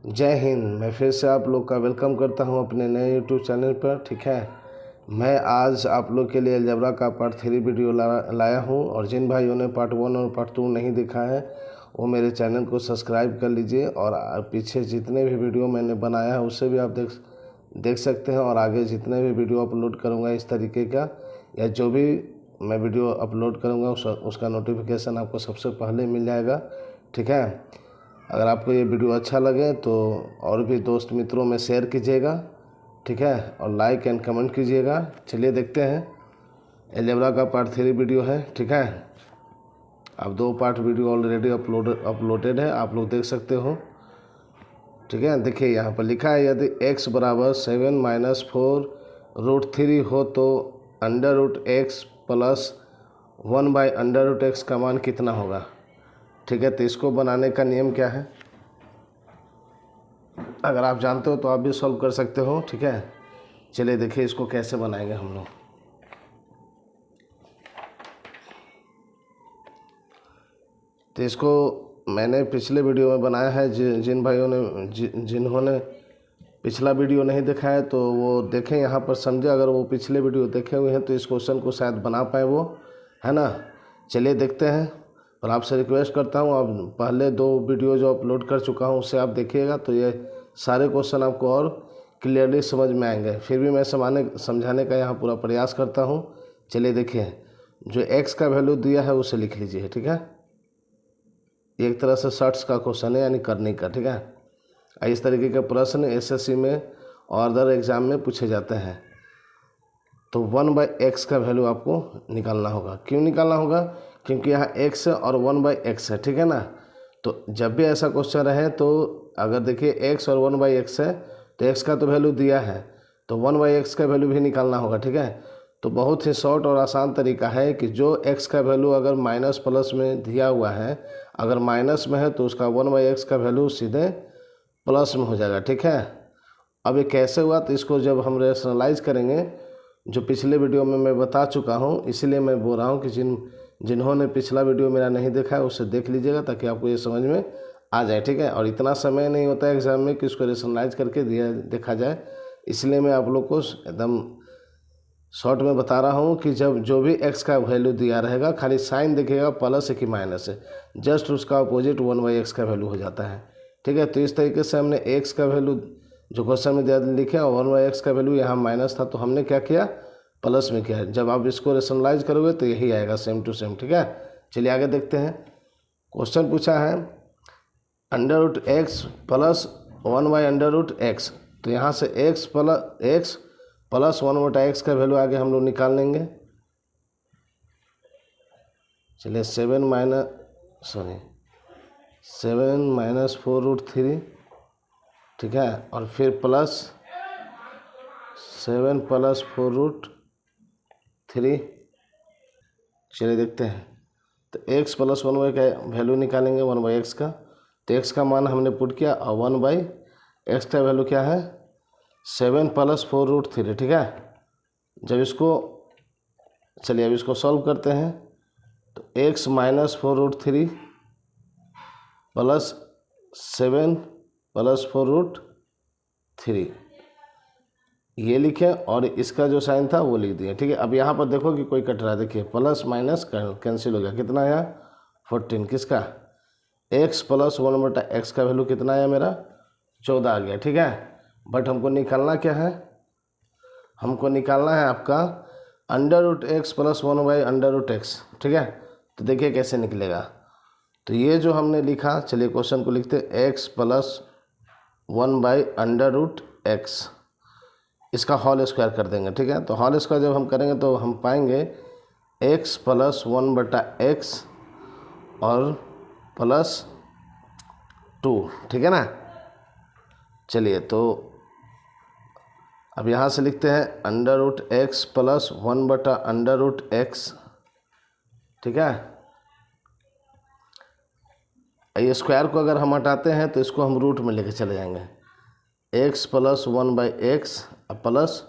जय हिंद। मैं फिर से आप लोग का वेलकम करता हूं अपने नए यूट्यूब चैनल पर। ठीक है, मैं आज आप लोग के लिए अलजेब्रा का पार्ट 3 वीडियो लाया हूं और जिन भाइयों ने पार्ट 1 और पार्ट 2 नहीं देखा है वो मेरे चैनल को सब्सक्राइब कर लीजिए और पीछे जितने भी वीडियो मैंने बनाया है उससे भी आप देख सकते हैं। और आगे जितने भी वीडियो अपलोड करूँगा इस तरीके का या जो भी मैं वीडियो अपलोड करूँगा उसका नोटिफिकेशन आपको सबसे पहले मिल जाएगा। ठीक है, अगर आपको ये वीडियो अच्छा लगे तो और भी दोस्त मित्रों में शेयर कीजिएगा। ठीक है, और लाइक एंड कमेंट कीजिएगा। चलिए देखते हैं, अलजेब्रा का पार्ट 3 वीडियो है। ठीक है, अब 2 पार्ट वीडियो ऑलरेडी अपलोडेड है, आप लोग देख सकते हो। ठीक है, देखिए यहाँ पर लिखा है यदि x बराबर 7 - 4√3 हो तो √x प्लस 1/√x का मान कितना होगा। ठीक है, तो इसको बनाने का नियम क्या है, अगर आप जानते हो तो आप भी सॉल्व कर सकते हो। ठीक है, चलिए देखिए इसको कैसे बनाएंगे हम लोग। तो इसको मैंने पिछले वीडियो में बनाया है। जिन भाइयों ने जिन्होंने पिछला वीडियो नहीं देखा है तो वो देखें, यहाँ पर समझे। अगर वो पिछले वीडियो देखे हुए हैं तो इस क्वेश्चन को शायद बना पाए वो, है ना। चलिए देखते हैं, और आपसे रिक्वेस्ट करता हूँ आप पहले 2 वीडियो जो अपलोड कर चुका हूँ उससे आप देखिएगा तो ये सारे क्वेश्चन आपको और क्लियरली समझ में आएंगे। फिर भी मैं समझाने का यहाँ पूरा प्रयास करता हूँ। चलिए देखिए, जो x का वैल्यू दिया है उसे लिख लीजिए। ठीक है, एक तरह से शॉर्ट्स का क्वेश्चन है, यानी करने का। ठीक है, इस तरीके के प्रश्न एसएससी में और अदर एग्ज़ाम में पूछे जाते हैं। तो 1/x का वैल्यू आपको निकालना होगा। क्यों निकालना होगा, क्योंकि यहाँ x और 1/x है। ठीक है ना, तो जब भी ऐसा क्वेश्चन रहे तो अगर देखिए x और 1/x है तो x का तो वैल्यू दिया है तो 1/x का वैल्यू भी निकालना होगा। ठीक है, तो बहुत ही शॉर्ट और आसान तरीका है कि जो x का वैल्यू अगर माइनस प्लस में दिया हुआ है, अगर माइनस में है तो उसका 1/x का वैल्यू सीधे प्लस में हो जाएगा। ठीक है, अब ये कैसे हुआ, तो इसको जब हम रेशनलाइज करेंगे, जो पिछले वीडियो में मैं बता चुका हूँ, इसीलिए मैं बोल रहा हूँ कि जिन्होंने पिछला वीडियो मेरा नहीं देखा है उसे देख लीजिएगा ताकि आपको ये समझ में आ जाए। ठीक है, और इतना समय नहीं होता है एग्ज़ाम में कि उसको रेशनलाइज करके देखा जाए, इसलिए मैं आप लोग को एकदम शॉर्ट में बता रहा हूँ कि जब जो भी x का वैल्यू दिया रहेगा खाली साइन देखिएगा प्लस है कि माइनस है, जस्ट उसका अपोजिट 1/x का वैल्यू हो जाता है। ठीक है, तो इस तरीके से हमने x का वैल्यू जो क्वेश्चन में दिया लिखे और 1/x का वैल्यू यहाँ माइनस था तो हमने क्या किया, प्लस में किया। जब आप इसको रेशनलाइज करोगे तो यही आएगा सेम टू सेम। ठीक है, चलिए आगे देखते हैं। क्वेश्चन पूछा है √x प्लस 1/√x, तो यहाँ से x प्लस 1/x का वैल्यू आगे हम लोग निकाल लेंगे। चलिए 7 - 4√3। ठीक है, और फिर प्लस 7 + 4√3। चलिए देखते हैं, तो x प्लस 1 का वैल्यू निकालेंगे 1/x का, तो x का मान हमने पुट किया और 1/x का वैल्यू क्या है 7 + 4√3। ठीक है, जब इसको चलिए अब इसको सॉल्व करते हैं तो x - 4√3 प्लस 7 + 4√3 ये लिखें और इसका जो साइन था वो लिख दिए। ठीक है, अब यहाँ पर देखो कि कोई कट रहा है, देखिए प्लस माइनस कैंसिल हो गया। कितना आया 14, किसका x प्लस 1/x का वैल्यू कितना आया मेरा 14 आ गया। ठीक है, बट हमको निकालना क्या है, हमको निकालना है आपका √x प्लस 1/√x। ठीक है, तो देखिए कैसे निकलेगा। तो ये जो हमने लिखा, चलिए क्वेश्चन को लिखते x प्लस 1/√x, इसका होल स्क्वायर कर देंगे। ठीक है, तो होल स्क्वायर जब हम करेंगे तो हम पाएंगे x प्लस 1/x और प्लस 2। ठीक है ना, चलिए तो अब यहाँ से लिखते हैं √x प्लस 1/√x। ठीक है, ये स्क्वायर को अगर हम हटाते हैं तो इसको हम रूट में लेके चले जाएंगे, x प्लस 1/x प्लस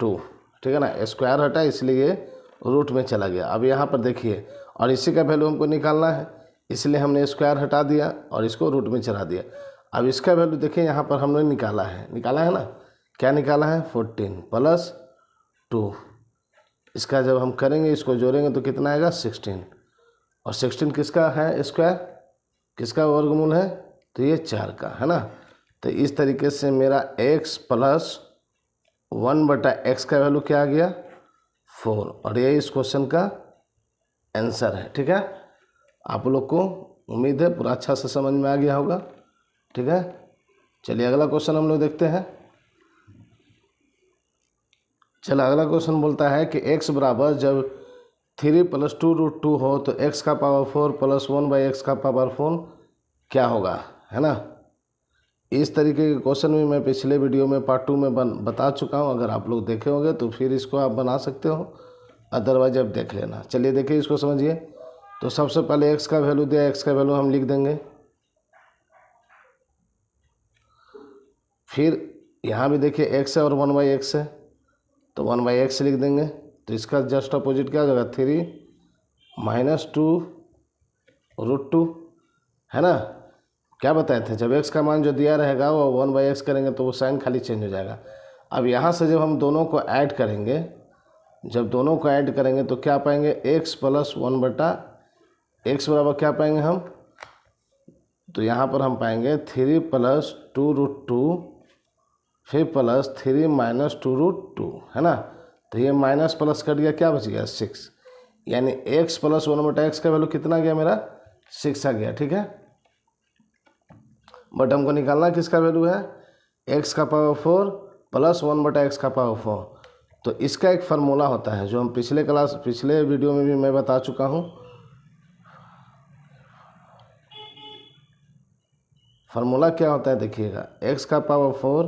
2। ठीक है ना, स्क्वायर हटा इसलिए रूट में चला गया। अब यहाँ पर देखिए, और इसी का वैल्यू हमको निकालना है इसलिए हमने स्क्वायर हटा दिया और इसको रूट में चढ़ा दिया। अब इसका वैल्यू देखिए यहाँ पर हमने निकाला है ना, क्या निकाला है 14 प्लस 2। इसका जब हम करेंगे, इसको जोड़ेंगे तो कितना आएगा 16, और 16 किसका है स्क्वायर, किसका वर्गमूल है, तो ये 4 का है ना। तो इस तरीके से मेरा x प्लस 1/x का वैल्यू क्या आ गया 4, और ये इस क्वेश्चन का आंसर है। ठीक है, आप लोग को उम्मीद है पूरा अच्छा से समझ में आ गया होगा। ठीक है, चलिए अगला क्वेश्चन हम लोग देखते हैं। चलो अगला क्वेश्चन बोलता है कि x बराबर जब 3 + 2√2 हो तो x का पावर 4 + 1/x का पावर 4 क्या होगा, है ना। इस तरीके के क्वेश्चन भी मैं पिछले वीडियो में पार्ट 2 में बता चुका हूं। अगर आप लोग देखे होंगे तो फिर इसको आप बना सकते हो, अदरवाइज आप देख लेना। चलिए देखिए इसको समझिए। तो सबसे पहले x का वैल्यू दिया, x का वैल्यू हम लिख देंगे। फिर यहाँ भी देखिए x है और 1/x है, तो 1/x लिख देंगे। तो इसका जस्ट अपोजिट क्या हो जाएगा 3 - 2√2, है ना। क्या बताए थे, जब x का मान जो दिया रहेगा वो 1/x करेंगे तो वो साइन खाली चेंज हो जाएगा। अब यहाँ से जब हम दोनों को ऐड करेंगे, तो क्या पाएंगे x + 1/x बराबर क्या पाएंगे हम, तो यहाँ पर हम पाएंगे 3 + 2√2 फिर प्लस 3 - 2√2, है ना। तो ये माइनस प्लस कट गया, क्या बच गया 6, यानी x + 1/x का वैल्यू कितना गया मेरा 6 आ गया। ठीक है, बट हमको निकालना किसका वैल्यू है, x का पावर 4 + 1/x का पावर 4। तो इसका एक फार्मूला होता है जो हम पिछले वीडियो में भी मैं बता चुका हूँ। फार्मूला क्या होता है देखिएगा, x का पावर 4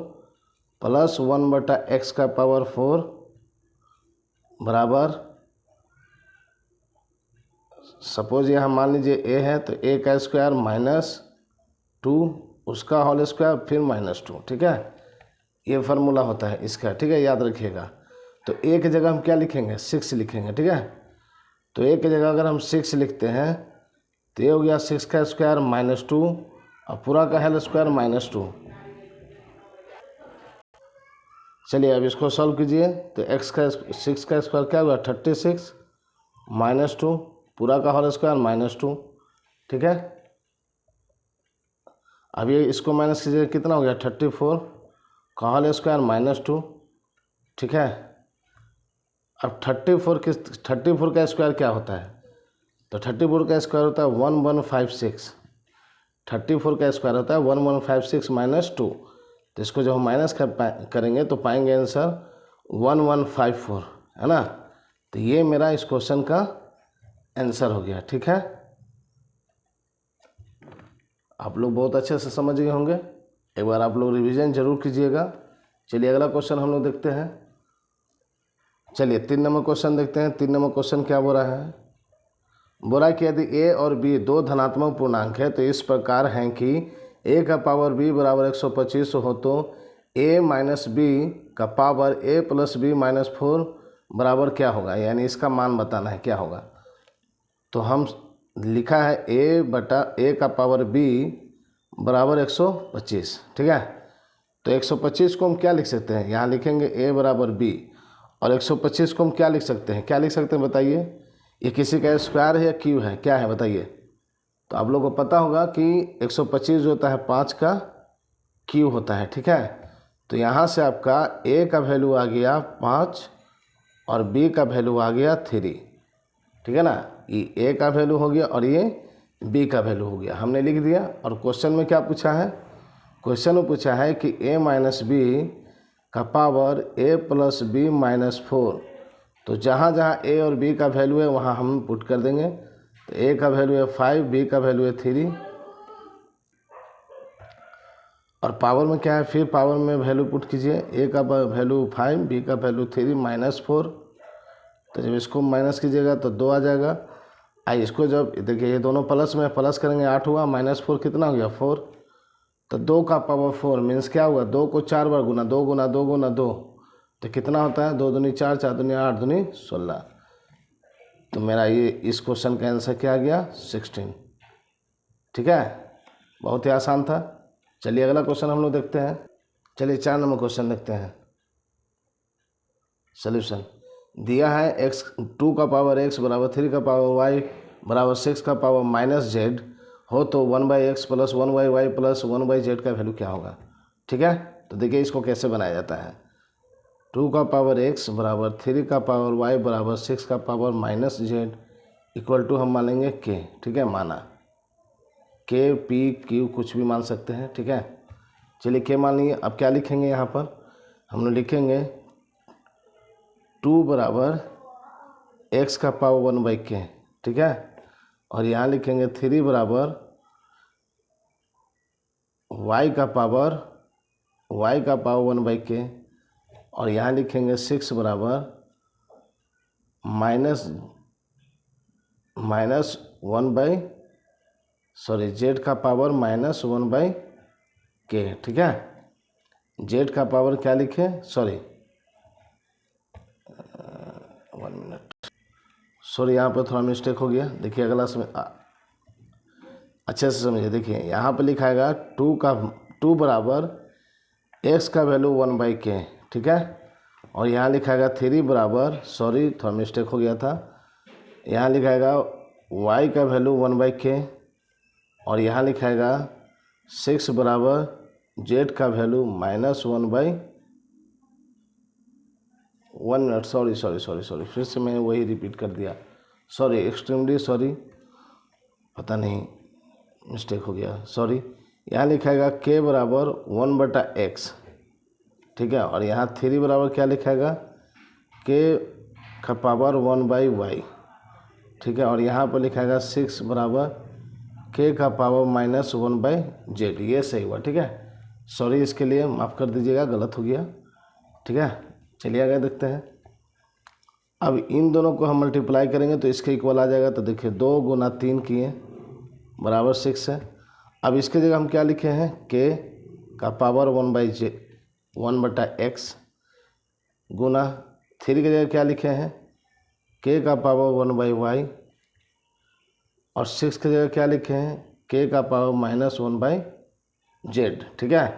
+ 1/x का पावर 4 बराबर, सपोज यहाँ मान लीजिए a है तो a का स्क्वायर -2 उसका होल स्क्वायर फिर -2। ठीक है, ये फार्मूला होता है इसका। ठीक है, याद रखिएगा। तो a की जगह हम क्या लिखेंगे 6 लिखेंगे। ठीक है, तो a की जगह अगर हम 6 लिखते हैं तो ये हो गया 6 का स्क्वायर -2 और पूरा का होल स्क्वायर -2। चलिए अब इसको सॉल्व कीजिए। तो 6 का स्क्वायर क्या हुआ 36 -2 पूरा का होल स्क्वायर -2। ठीक है, अब ये इसको माइनस कीजिए, कितना हो गया 34 का होल स्क्वायर -2। ठीक है, अब 34 का स्क्वायर क्या होता है, तो 34 का स्क्वायर होता है 1156। 34 का स्क्वायर होता है 1156 -2। तो इसको जब हम माइनस करेंगे तो पाएंगे आंसर 1154, है ना। तो ये मेरा इस क्वेश्चन का आंसर हो गया। ठीक है, आप लोग बहुत अच्छे से समझ गए होंगे। एक बार आप लोग रिवीजन जरूर कीजिएगा। चलिए अगला क्वेश्चन हम लोग देखते हैं। चलिए 3 नंबर क्वेश्चन देखते हैं। 3 नंबर क्वेश्चन क्या बोल रहा है, बोल रहा है कि यदि a और b दो धनात्मक पूर्णांक है तो इस प्रकार हैं कि a का पावर b बराबर 125 हो तो a - b का पावर a + b - 4 बराबर क्या होगा, यानी इसका मान बताना है क्या होगा। तो हम लिखा है a का पावर b बराबर 125। ठीक है, तो 125 को हम क्या लिख सकते हैं, यहाँ लिखेंगे a बराबर b, और 125 को हम क्या लिख सकते हैं बताइए। ये किसी का स्क्वायर है या क्यू है, क्या है बताइए। तो आप लोगों को पता होगा कि 125 जो होता है 5 का क्यू होता है। ठीक है, तो यहाँ से आपका a का वैल्यू आ गया 5 और b का वैल्यू आ गया 3। ठीक है ना, ये a का वैल्यू हो गया और ये b का वैल्यू हो गया, हमने लिख दिया। और क्वेश्चन में क्या पूछा है, क्वेश्चन में पूछा है कि a - b का पावर a + b - 4। तो जहाँ जहाँ a और b का वैल्यू है वहाँ हम पुट कर देंगे। तो a का वैल्यू है 5, b का वैल्यू है 3, और पावर में क्या है, फिर पावर में वैल्यू पुट कीजिए। a का वैल्यू 5, b का वैल्यू 3 -4। तो जब इसको माइनस कीजिएगा तो 2 आ जाएगा। इसको जब देखिए ये दोनों प्लस में प्लस करेंगे 8 हुआ, -4 कितना हो गया 4। तो 2 का पावर 4 मीन्स क्या हुआ, 2 को 4 बार गुना, 2 गुना 2 गुना 2, तो कितना होता है 2 दूनी 4, 4 दूनी 8, दूनी 16। तो मेरा ये इस क्वेश्चन का आंसर क्या आ गया 16। ठीक है, बहुत ही आसान था। चलिए अगला क्वेश्चन हम लोग देखते हैं। चलिए 4 नंबर क्वेश्चन देखते हैं। सॉल्यूशन दिया है x 2 का पावर x बराबर 3 का पावर y बराबर 6 का पावर माइनस z हो तो 1/x plus 1/y plus 1/z का वैल्यू क्या होगा। ठीक है, तो देखिए इसको कैसे बनाया जाता है। 2 का पावर x बराबर 3 का पावर y बराबर 6 का power minus z equal to हम मान लेंगे k। ठीक है, माना k p q कुछ भी मान सकते हैं। ठीक है, चलिए k मान लिए। अब क्या लिखेंगे यहाँ पर, हम लोग लिखेंगे 2 बराबर x का पावर 1/k। ठीक है, और यहाँ लिखेंगे 3 बराबर y का पावर 1/k, और यहाँ लिखेंगे 6 बराबर z का पावर -1/k। ठीक है, z का पावर क्या लिखे, सॉरी यहाँ पर थोड़ा मिस्टेक हो गया। देखिए अगला अच्छे से समझिए। देखिए यहाँ पर लिखाएगा 2 बराबर x का वैल्यू 1/k। ठीक है, और यहाँ लिखाएगा 3 बराबर, थोड़ा मिस्टेक हो गया था, यहाँ लिखाएगा y का वैल्यू 1/k, और यहाँ लिखाएगा 6 बराबर z का वैल्यू -1/1 मिनट, सॉरी फिर से मैंने वही रिपीट कर दिया, एक्सट्रीमली सॉरी, पता नहीं मिस्टेक हो गया, यहाँ लिखाएगा k बराबर 1/x। ठीक है, और यहाँ 3 बराबर क्या लिखाएगा, k का पावर 1/y। ठीक है, और यहाँ पर लिखाएगा 6 बराबर k का पावर -1/z। ये सही हुआ। ठीक है, सॉरी इसके लिए माफ़ कर दीजिएगा, गलत हो गया। ठीक है, चलिए आगे देखते हैं। अब इन दोनों को हम मल्टीप्लाई करेंगे तो इसके इक्वल आ जाएगा। तो देखिए 2 गुना 3 किए बराबर 6 है। अब इसके जगह हम क्या लिखे हैं, k का पावर 1/x गुना 3 की जगह क्या लिखे हैं, k का पावर 1/y, और 6 की जगह क्या लिखे हैं, k का पावर -1/z। ठीक है,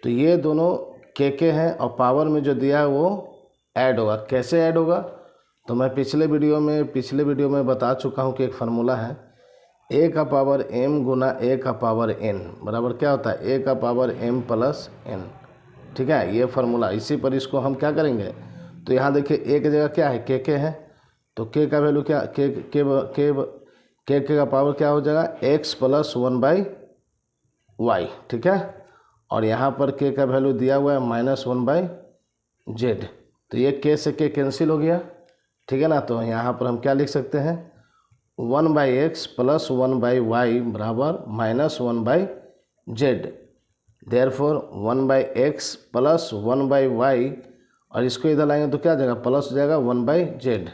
तो ये दोनों k हैं और पावर में जो दिया है वो ऐड होगा। कैसे ऐड होगा, तो मैं पिछले वीडियो में बता चुका हूँ कि एक फार्मूला है, a का पावर m गुना a का पावर n बराबर क्या होता है, a का पावर m प्लस n। ठीक है, ये फार्मूला, इसी पर इसको हम क्या करेंगे, तो यहाँ देखिए a की जगह क्या है, k है, तो k का वैल्यू क्या, k का पावर क्या हो जाएगा, x प्लस 1/y। ठीक है, और यहाँ पर k का वैल्यू दिया हुआ है -1/z, तो ये k से k कैंसिल हो गया। ठीक है ना, तो यहाँ पर हम क्या लिख सकते हैं, 1/x प्लस 1/y बराबर -1/z। Therefore 1/x plus 1/y, और इसको इधर लाएंगे तो क्या हो जाएगा, प्लस हो जाएगा 1/z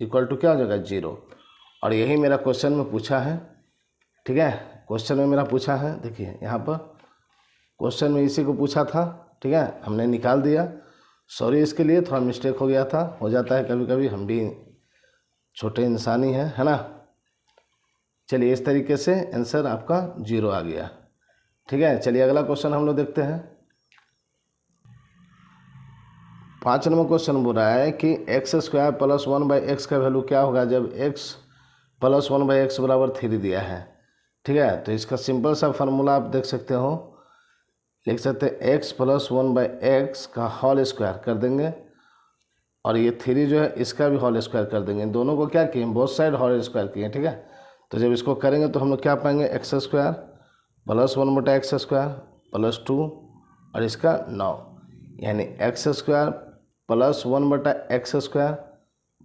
इक्वल टू क्या हो जाएगा, 0। और यही मेरा क्वेश्चन में पूछा है। ठीक है, क्वेश्चन में मेरा पूछा है, देखिए यहाँ पर क्वेश्चन में इसी को पूछा था। ठीक है, हमने निकाल दिया। सॉरी इसके लिए, थोड़ा मिस्टेक हो गया था, हो जाता है कभी कभी, हम भी छोटे इंसान ही हैं, है ना। चलिए इस तरीके से आंसर आपका 0 आ गया। ठीक है, चलिए अगला क्वेश्चन हम लोग देखते हैं। 5 नंबर क्वेश्चन बोल रहा है कि x² प्लस 1/x का वैल्यू क्या होगा जब x प्लस 1/x बराबर 3 दिया है। ठीक है, तो इसका सिंपल सा फार्मूला आप देख सकते हो, लिख सकते हैं x प्लस 1/x का होल स्क्वायर कर देंगे, और ये 3 जो है इसका भी होल स्क्वायर कर देंगे। दोनों को क्या किए, बोथ साइड होल स्क्वायर किए। ठीक है, तो जब इसको करेंगे तो हम लोग क्या पाएंगे, x² प्लस 1/x² प्लस 2 और इसका 9, यानी x² प्लस 1/x²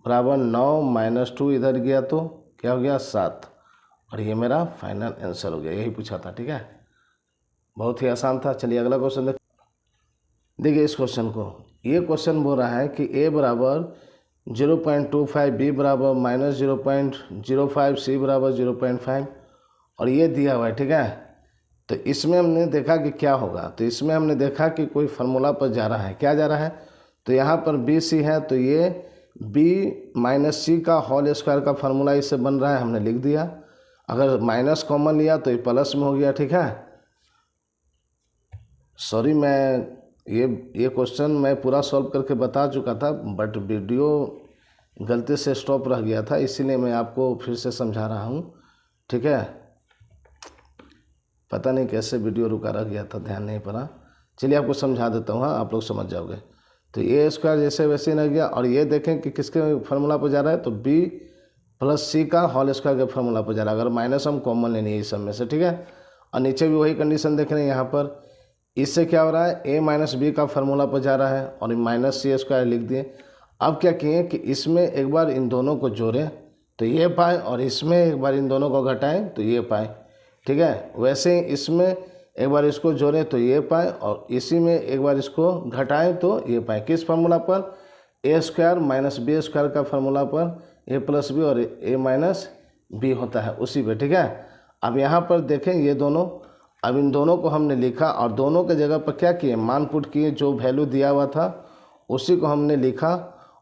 बराबर 9 माइनस 2 इधर गया तो क्या हो गया, 7। और ये मेरा फाइनल आंसर हो गया, यही पूछा था। ठीक है, बहुत ही आसान था। चलिए अगला क्वेश्चन देखिए इस क्वेश्चन को। ये क्वेश्चन बोल रहा है कि a बराबर 0.25, b बराबर -0.05, c बराबर 0.5, और ये दिया हुआ है। ठीक है, तो इसमें हमने देखा कि क्या होगा, तो इसमें हमने देखा कि कोई फार्मूला पर जा रहा है। क्या जा रहा है, तो यहाँ पर बी सी है, तो ये b माइनस सी का होल स्क्वायर का फार्मूला इससे बन रहा है, हमने लिख दिया। अगर माइनस कॉमन लिया तो ये प्लस में हो गया। ठीक है, सॉरी, मैं ये क्वेश्चन मैं पूरा सॉल्व करके बता चुका था, बट वीडियो गलती से स्टॉप रह गया था, इसीलिए मैं आपको फिर से समझा रहा हूँ। ठीक है, पता नहीं कैसे वीडियो रुका रह गया था, ध्यान नहीं पड़ा। चलिए आपको समझा देता हूँ, हाँ, आप लोग समझ जाओगे। तो ए स्क्वायर जैसे वैसे रह गया, और ये देखें कि किसके फार्मूला पर जा रहा है, तो बी प्लस सी का होल स्क्वायर के फार्मूला पर जा रहा है। अगर माइनस हम कॉमन लेनी है इस सब में से, ठीक है। और नीचे भी वही कंडीशन देख रहे हैं यहाँ पर, इससे क्या हो रहा है, ए माइनस बी का फार्मूला पर जा रहा है, और माइनस सी स्क्वायर लिख दिए। अब क्या किए कि इसमें एक बार इन दोनों को जोड़ें तो ये पाए, और इसमें एक बार इन दोनों को घटाएं तो ये पाए। ठीक है, वैसे ही इसमें एक बार इसको जोड़ें तो ये पाए, और इसी में एक बार इसको घटाएं तो ये पाए। किस फार्मूला पर, ए स्क्वायर माइनस बी स्क्वायर का फार्मूला पर ए प्लस बी और ए माइनस बी होता है उसी पे। ठीक है, अब यहाँ पर देखें ये दोनों, अब इन दोनों को हमने लिखा और दोनों के जगह पर क्या किए, मान पुट किए, जो वैल्यू दिया हुआ था उसी को हमने लिखा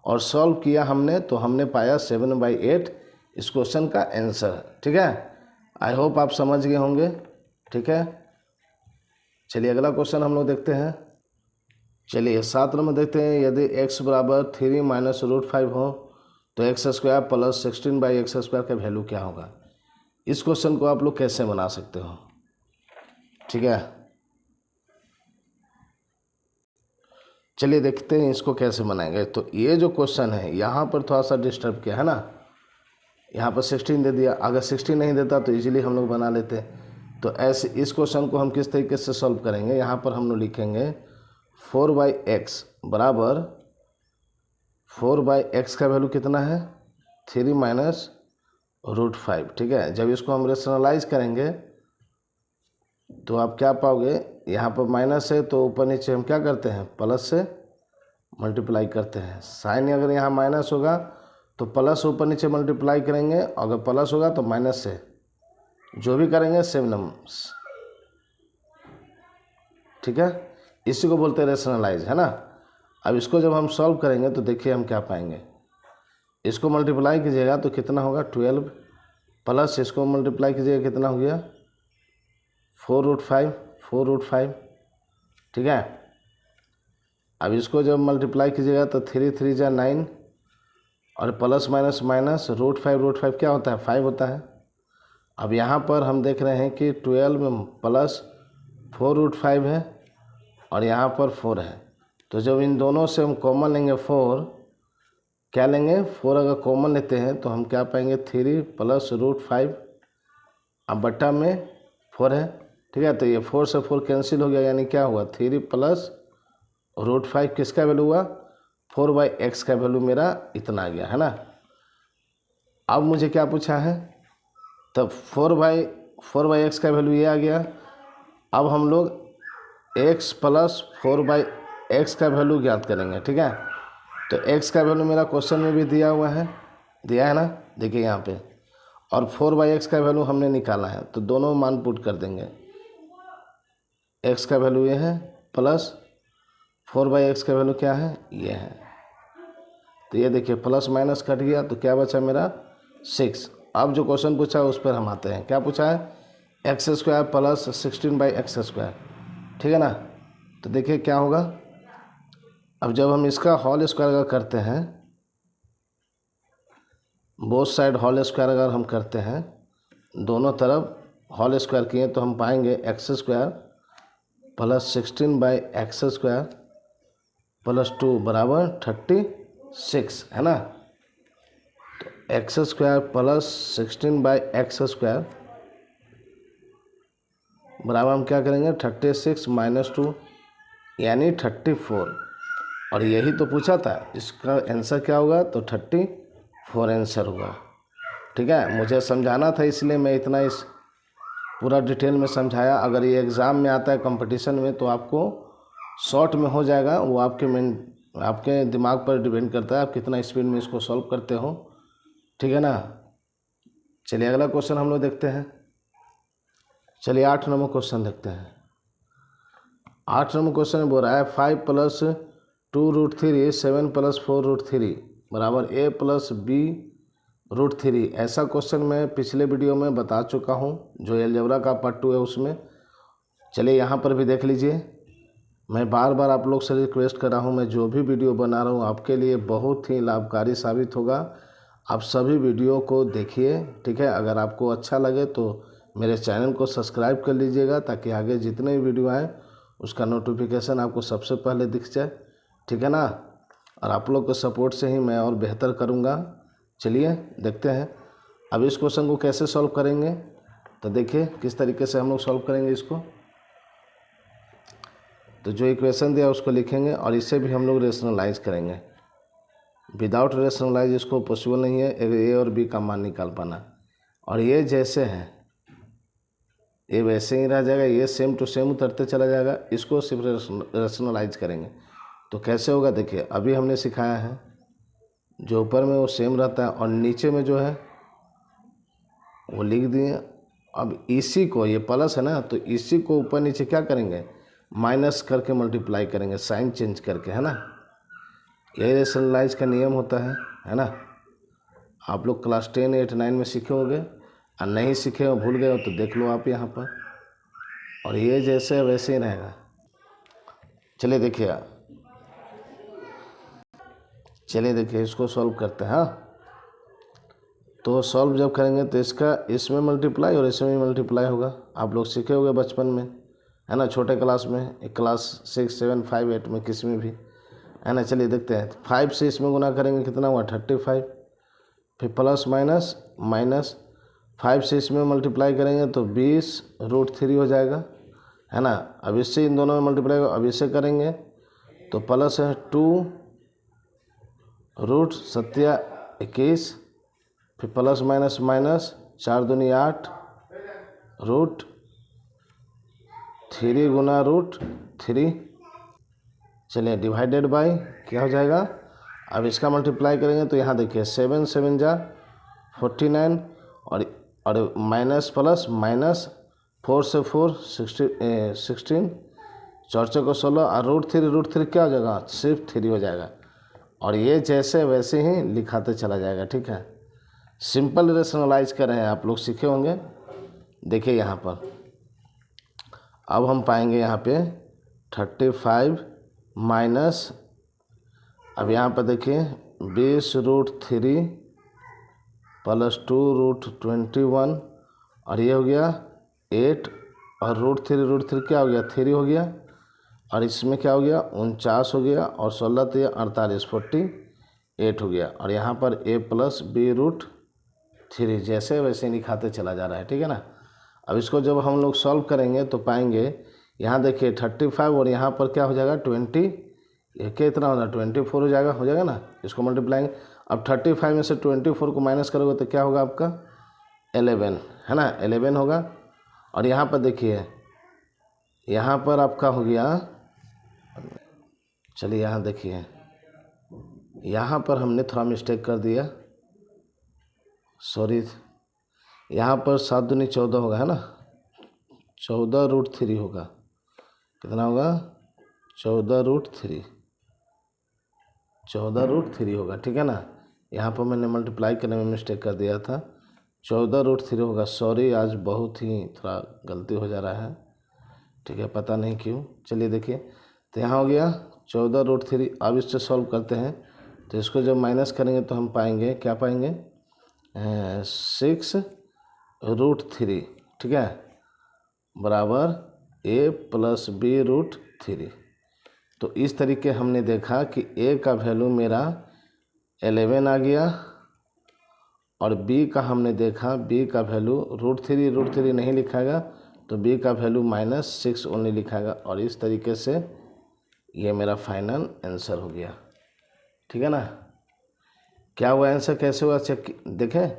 और सॉल्व किया हमने, तो हमने पाया 7/8 इस क्वेश्चन का आंसर। ठीक है, आई होप आप समझ गए होंगे। ठीक है, चलिए अगला क्वेश्चन हम लोग देखते हैं। चलिए 7 नंबर देखते हैं। यदि x बराबर 3 माइनस √5 हो तो x square plus 16/x square का वैल्यू क्या होगा। इस क्वेश्चन को आप लोग कैसे बना सकते हो। ठीक है, चलिए देखते हैं इसको कैसे बनाएंगे। तो ये जो क्वेश्चन है यहाँ पर थोड़ा सा डिस्टर्ब किया है ना, यहाँ पर 16 दे दिया। अगर 16 नहीं देता तो इजीली हम लोग बना लेते। तो ऐसे इस क्वेश्चन को हम किस तरीके से सॉल्व करेंगे, यहाँ पर हम लोग लिखेंगे 4/x बराबर 4/x का वैल्यू कितना है, 3 माइनस √5। ठीक है, जब इसको हम रेशनलाइज करेंगे तो आप क्या पाओगे, यहाँ पर माइनस है तो ऊपर नीचे हम क्या करते हैं, प्लस से मल्टीप्लाई करते हैं। साइन अगर यहाँ माइनस होगा तो प्लस ऊपर नीचे मल्टीप्लाई करेंगे, अगर प्लस होगा तो माइनस से, जो भी करेंगे सेम नंबर्स। ठीक है, इसी को बोलते हैं रेशनलाइज, है ना। अब इसको जब हम सॉल्व करेंगे तो देखिए हम क्या पाएंगे। इसको मल्टीप्लाई कीजिएगा तो कितना होगा 12, प्लस इसको मल्टीप्लाई कीजिएगा कितना हो गया 4√5। ठीक है, अब इसको जब मल्टीप्लाई कीजिएगा तो 3 3 जा 9, और प्लस माइनस माइनस √5 क्या होता है 5 होता है। अब यहाँ पर हम देख रहे हैं कि 12 में प्लस 4√5 है और यहाँ पर 4 है। तो जब इन दोनों से हम कॉमन लेंगे 4, क्या लेंगे 4 अगर कॉमन लेते हैं तो हम क्या पाएंगे 3 प्लस √5, अब बट्टा में 4 है। ठीक है, तो ये 4 से 4 कैंसिल हो गया, यानी क्या हुआ 3 प्लस √5 किसका वैल्यू हुआ 4/x का वैल्यू मेरा इतना आ गया, है ना। अब मुझे क्या पूछा है, तब 4/x का वैल्यू ये आ गया। अब हम लोग x प्लस 4/x का वैल्यू ज्ञात करेंगे। ठीक है, तो x का वैल्यू मेरा क्वेश्चन में भी दिया हुआ है, दिया है ना, देखिए यहाँ पे, और 4/x का वैल्यू हमने निकाला है, तो दोनों मान पुट कर देंगे। x का वैल्यू ये है प्लस 4/x का वैल्यू क्या है, ये है। तो ये देखिए प्लस माइनस कट गया तो क्या बचा मेरा 6। अब जो क्वेश्चन पूछा उस पर हम आते हैं। क्या पूछा है, x square plus 16/x square. ठीक है ना, तो देखिए क्या होगा, अब जब हम इसका होल स्क्वायर अगर करते हैं, बोथ साइड होल स्क्वायर अगर हम करते हैं, दोनों तरफ होल स्क्वायर किए तो हम पाएंगे x square plus 16/x square plus 2 बराबर 36, है ना। तो x square plus 16/x square बराबर हम क्या करेंगे 36 माइनस 2 यानी 34, और यही तो पूछा था, इसका आंसर क्या होगा, तो 34 आंसर होगा। ठीक है, मुझे समझाना था इसलिए मैं इतना इस पूरा डिटेल में समझाया। अगर ये एग्ज़ाम में आता है कंपटीशन में तो आपको शॉर्ट में हो जाएगा, वो आपके दिमाग पर डिपेंड करता है आप कितना स्पीड में इसको सॉल्व करते हो। ठीक है ना, चलिए अगला क्वेश्चन हम लोग देखते हैं। चलिए 8 नंबर क्वेश्चन देखते हैं। 8 नंबर क्वेश्चन बोल रहा है 5 प्लस 2√3 7 प्लस 4√3 बराबर a प्लस b√3। ऐसा क्वेश्चन मैं पिछले वीडियो में बता चुका हूँ, जो अलजेब्रा का पार्ट 2 है उसमें। चलिए यहाँ पर भी देख लीजिए। मैं बार बार आप लोग से रिक्वेस्ट कर रहा हूँ, मैं जो भी वीडियो बना रहा हूँ आपके लिए बहुत ही लाभकारी साबित होगा। आप सभी वीडियो को देखिए, ठीक है। अगर आपको अच्छा लगे तो मेरे चैनल को सब्सक्राइब कर लीजिएगा, ताकि आगे जितने भी वीडियो आए उसका नोटिफिकेशन आपको सबसे पहले दिख जाए, ठीक है ना। और आप लोग के सपोर्ट से ही मैं और बेहतर करूँगा। चलिए देखते हैं अब इस क्वेश्चन को कैसे सॉल्व करेंगे। तो देखिए किस तरीके से हम लोग सॉल्व करेंगे इसको। तो जो इक्वेशन दिया उसको लिखेंगे और इसे भी हम लोग रेशनलाइज करेंगे। विदाउट रेशनलाइज इसको पॉसिबल नहीं है ए और बी का मान निकाल पाना। और ये जैसे है ये वैसे ही रह जाएगा, ये सेम टू सेम उतरते चला जाएगा। इसको सिर्फ रेशनलाइज करेंगे तो कैसे होगा, देखिए अभी हमने सिखाया है जो ऊपर में वो सेम रहता है और नीचे में जो है वो लिख दिए। अब इसी को, ये प्लस है ना, तो इसी को ऊपर नीचे क्या करेंगे, माइनस करके मल्टीप्लाई करेंगे, साइन चेंज करके, है ना। यही रेशनलाइज का नियम होता है ना। आप लोग क्लास 10, 8, 9 में सीखे होंगे, और नहीं सीखे हो, भूल गए हो तो देख लो आप यहाँ पर। और ये जैसे वैसे ही रहेगा। चलिए देखिए इसको सॉल्व करते हैं। हाँ, तो सॉल्व जब करेंगे तो इसका इसमें मल्टीप्लाई और इसमें भी मल्टीप्लाई होगा। आप लोग सीखे होंगे बचपन में, है ना, छोटे क्लास में, क्लास 6, 7, 5, 8 में, किसी में भी, है ना। चलिए देखते हैं। 5 से इसमें गुना करेंगे कितना हुआ, 35। फिर प्लस माइनस माइनस 5 से इसमें मल्टीप्लाई करेंगे तो 20√3 हो जाएगा, है ना। अब इससे इन दोनों में मल्टीप्लाई, अब इससे करेंगे तो प्लस है 2√7 फिर प्लस माइनस माइनस 4 दूनी 8 √3 गुना √3। चलिए डिवाइडेड बाय क्या हो जाएगा। अब इसका मल्टीप्लाई करेंगे तो यहाँ देखिए 7 7 जा 49 और माइनस प्लस माइनस 4 से 4 16 4 को 16 और √3 क्या हो जाएगा, सिर्फ 3 हो जाएगा। और ये जैसे वैसे ही लिखाते चला जाएगा, ठीक है। सिंपल रेशनलाइज कर रहे हैं, आप लोग सीखे होंगे। देखिए यहाँ पर अब हम पाएंगे यहाँ पे 35 माइनस, अब यहाँ पर देखिए 20√3 प्लस 2√21 और ये हो गया 8 और √3 क्या हो गया, 3 हो गया। और इसमें क्या हो गया, 49 हो गया और 16 तो 48, 48 हो गया। और यहाँ पर a + b√3 जैसे वैसे लिखाते चला जा रहा है, ठीक है ना। अब इसको जब हम लोग सॉल्व करेंगे तो पाएंगे, यहाँ देखिए 35 और यहाँ पर क्या हो जाएगा 20, ये कितना होगा 24 हो जाएगा ना। इसको मल्टीप्लाएंगे। अब 35 में से 24 को माइनस करोगे तो क्या होगा आपका 11, है ना, 11 होगा। और यहाँ पर देखिए यहाँ पर आपका हो गया, चलिए यहाँ देखिए यहाँ पर हमने थोड़ा मिस्टेक कर दिया, सॉरी। यहाँ पर 7 दूनी 14 होगा, है ना, 14√3 होगा। कितना होगा 14√3 होगा, ठीक है ना। यहाँ पर मैंने मल्टीप्लाई करने में मिस्टेक कर दिया था, 14√3 होगा। सॉरी, आज बहुत ही थोड़ा गलती हो जा रहा है, ठीक है, पता नहीं क्यों। चलिए देखिए तो यहाँ हो गया 14√3। अब इससे सॉल्व करते हैं तो इसको जब माइनस करेंगे तो हम पाएंगे, क्या पाएंगे 6√3, ठीक है, बराबर a + b√3। तो इस तरीके हमने देखा कि a का वैल्यू मेरा 11 आ गया और b का हमने देखा, b का वैल्यू √3 नहीं लिखाएगा तो b का वैल्यू -6 ओनली लिखाएगा। और इस तरीके से ये मेरा फाइनल आंसर हो गया, ठीक है ना। क्या हुआ आंसर, कैसे हुआ चेक देखें।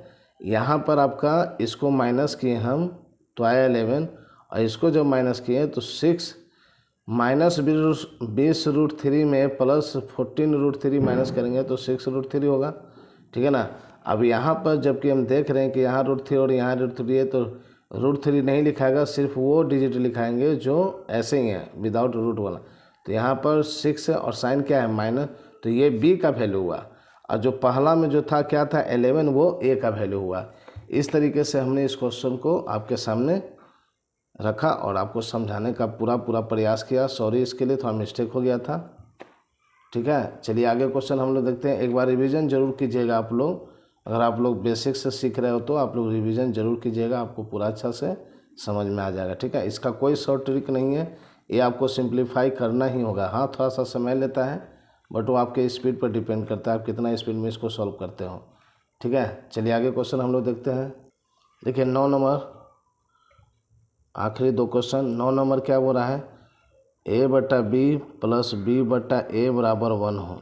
यहाँ पर आपका इसको माइनस किए हम तो आया 11 और इसको जब माइनस किए तो 6 -20√3 में प्लस 14√3 माइनस करेंगे तो 6√3 होगा, ठीक है ना। अब यहाँ पर जबकि हम देख रहे हैं कि यहाँ √3 और यहाँ √3 है तो √3 नहीं लिखाएगा, सिर्फ वो डिजिट लिखाएंगे जो ऐसे ही है विदाउट रूट वाला। तो यहाँ पर 6 है और साइन क्या है माइनस, तो ये b का वैल्यू हुआ। और जो पहला में जो था क्या था 11, वो a का वैल्यू हुआ। इस तरीके से हमने इस क्वेश्चन को आपके सामने रखा और आपको समझाने का पूरा प्रयास किया। सॉरी इसके लिए, थोड़ा मिस्टेक हो गया था। ठीक है, चलिए आगे क्वेश्चन हम लोग देखते हैं। एक बार रिवीजन जरूर कीजिएगा आप लोग। अगर आप लोग बेसिक से सीख रहे हो तो आप लोग रिवीजन जरूर कीजिएगा, आपको पूरा अच्छा से समझ में आ जाएगा। ठीक है, इसका कोई शॉर्ट ट्रिक नहीं है, ये आपको सिंप्लीफाई करना ही होगा। हाँ, थोड़ा सा समय लेता है, बट वो आपके स्पीड पर डिपेंड करता है, आप कितना स्पीड में इसको सॉल्व करते हो। ठीक है, चलिए आगे क्वेश्चन हम लोग देखते हैं। देखिए 9 नंबर, आखिरी 2 क्वेश्चन। 9 नंबर क्या बोल रहा है, a/b प्लस b/a बराबर 1 हो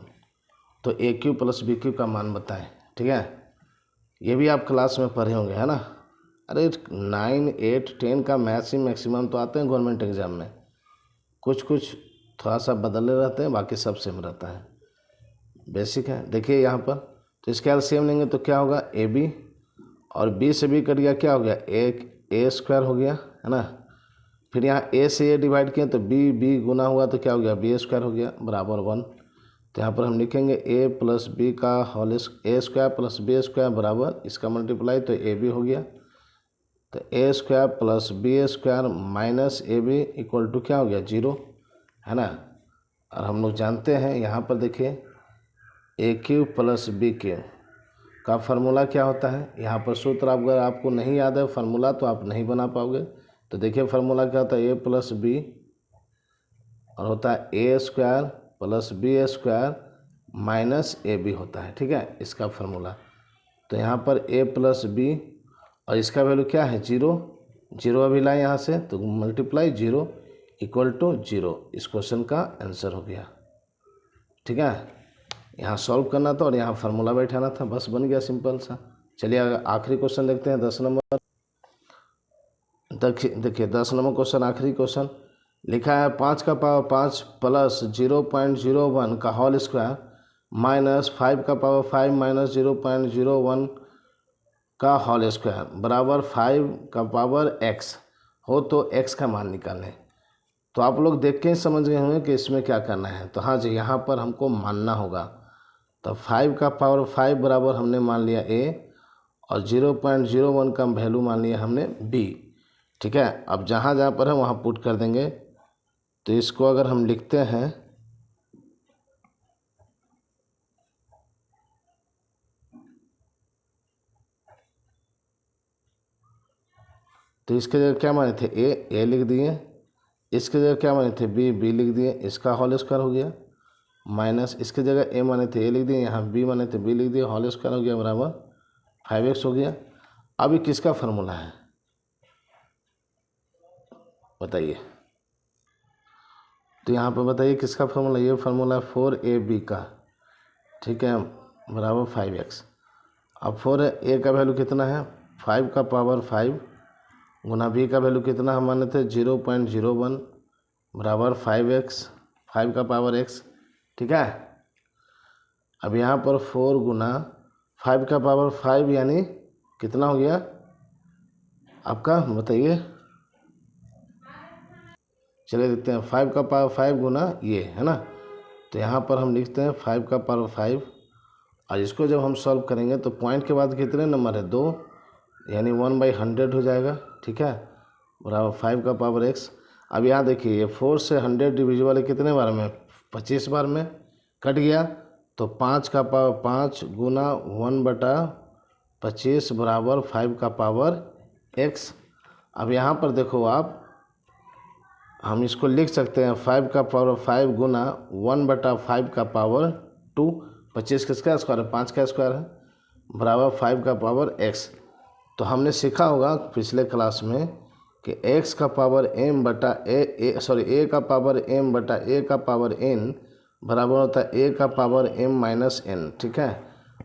तो a³ प्लस b³ का मान बताएं। ठीक है, ये भी आप क्लास में पढ़े होंगे, है ना। अरे 9, 8, 10 का मैक्सिमम तो आते हैं गवर्नमेंट एग्जाम में, कुछ थोड़ा सा बदले रहते हैं, बाकी सब सेम रहता है, बेसिक है। देखिए यहाँ पर तो इसके एलसीएम लेंगे तो क्या होगा, ab और b से b कट गया, क्या हो गया, a² हो गया, है ना। फिर यहाँ a से a डिवाइड किए तो b गुना हुआ तो क्या हो गया, b² हो गया बराबर 1। तो यहाँ पर हम लिखेंगे a प्लस b का होल a² प्लस b² बराबर इसका मल्टीप्लाई तो ab हो गया, तो a² plus b² minus ab equal to क्या हो गया, 0, है ना। और हम लोग जानते हैं यहाँ पर देखिए a³ प्लस b³ का फार्मूला क्या होता है। यहाँ पर सूत्र अगर आपको नहीं याद है फार्मूला तो आप नहीं बना पाओगे। तो देखिए फार्मूला क्या होता है, a प्लस b और होता है a² plus b² minus ab होता है। ठीक है, इसका फार्मूला। तो यहाँ पर a प्लस b और इसका वैल्यू क्या है, 0 अभी लाए यहाँ से तो मल्टीप्लाई 0 इक्वल टू 0। इस क्वेश्चन का आंसर हो गया। ठीक है, यहाँ सॉल्व करना था और यहाँ फार्मूला बैठाना था, बस बन गया सिंपल सा। चलिए आखिरी क्वेश्चन देखते हैं, 10 नंबर। देखिए 10 नंबर क्वेश्चन, आखिरी क्वेश्चन लिखा है 5 का पावर 5 प्लस 0.01 का होल स्क्वायर माइनस 5 का पावर 5 माइनस 0.01 का होल स्क्वायर बराबर 5 का पावर x हो तो x का मान निकालें। तो आप लोग देख के ही समझ गए होंगे कि इसमें क्या करना है। तो हाँ जी, यहाँ पर हमको मानना होगा। तो 5 का पावर 5 बराबर हमने मान लिया a और 0.01 का वैल्यू मान लिया हमने b। ठीक है, अब जहाँ जहाँ पर है वहाँ पुट कर देंगे। तो इसको अगर हम लिखते हैं तो इसके जगह क्या माने थे, a लिख दिए, इसके जगह क्या माने थे, b लिख दिए, इसका होल स्क्वायर हो गया, माइनस इसके जगह a माने थे a लिख दिए, यहाँ b माने थे b लिख दिए, होल स्क्वायर हो गया बराबर 5x हो गया। अब ये किसका फार्मूला है बताइए। तो यहाँ पर बताइए किसका फार्मूला, ये फार्मूला 4ab का। ठीक है, बराबर 5x। अब 4a का वैल्यू कितना है, 5 का पावर 5 गुना b का वैल्यू कितना हम माने थे 0.01 बराबर 5x, 5 का पावर x। ठीक है, अब यहाँ पर 4 गुना 5 का पावर 5 यानी कितना हो गया आपका, बताइए। चलिए देखते हैं, 5 का पावर 5 गुना ये, है ना। तो यहाँ पर हम लिखते हैं 5 का पावर 5 और इसको जब हम सॉल्व करेंगे तो पॉइंट के बाद कितने नंबर है, 2, यानी 1/100 हो जाएगा। ठीक है, बराबर 5 का पावर x। अब यहाँ देखिए ये 4 से 100 डिविजिबल है कितने बार में, 25 बार में, कट गया तो 5 का पावर 5 गुना 1/25 बराबर 5 का पावर x। अब यहाँ पर देखो आप, हम इसको लिख सकते हैं 5 का पावर 5 गुना 1/5 का पावर 2, 25 किसका स्क्वायर है, 5 का स्क्वायर है, बराबर 5 का पावर x। तो हमने सीखा होगा पिछले क्लास में कि x का पावर m बटा a का पावर m बटा a का पावर n बराबर होता है a का पावर m माइनस n। ठीक है,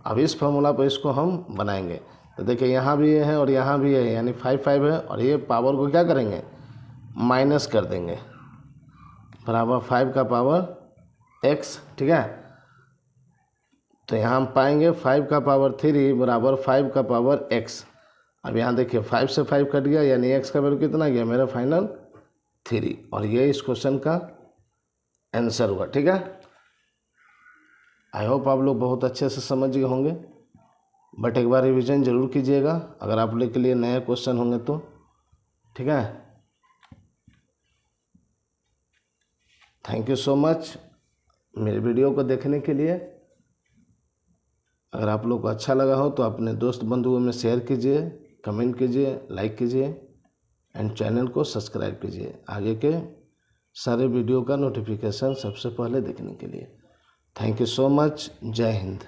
अब इस फॉर्मूला पर इसको हम बनाएंगे। तो देखिए यहाँ भी ये है और यहाँ भी ये है, यानी 5 है और ये पावर को क्या करेंगे, माइनस कर देंगे, बराबर 5 का पावर x। ठीक है, तो यहाँ हम पाएंगे 5 का पावर 3 बराबर 5 का पावर x। अब यहाँ देखिए 5 से 5 कट गया, यानी x का वैल्यू कितना गया मेरा फाइनल 3, और ये इस क्वेश्चन का आंसर हुआ। ठीक है, आई होप आप लोग बहुत अच्छे से समझ गए होंगे, बट एक बार रिवीजन जरूर कीजिएगा अगर आप लोग के लिए नए क्वेश्चन होंगे तो। ठीक है, थैंक यू सो मच मेरे वीडियो को देखने के लिए। अगर आप लोग को अच्छा लगा हो तो अपने दोस्त बंधुओं में शेयर कीजिए, कमेंट कीजिए, लाइक कीजिए एंड चैनल को सब्सक्राइब कीजिए आगे के सारे वीडियो का नोटिफिकेशन सबसे पहले देखने के लिए। Thank you so much. जय हिंद।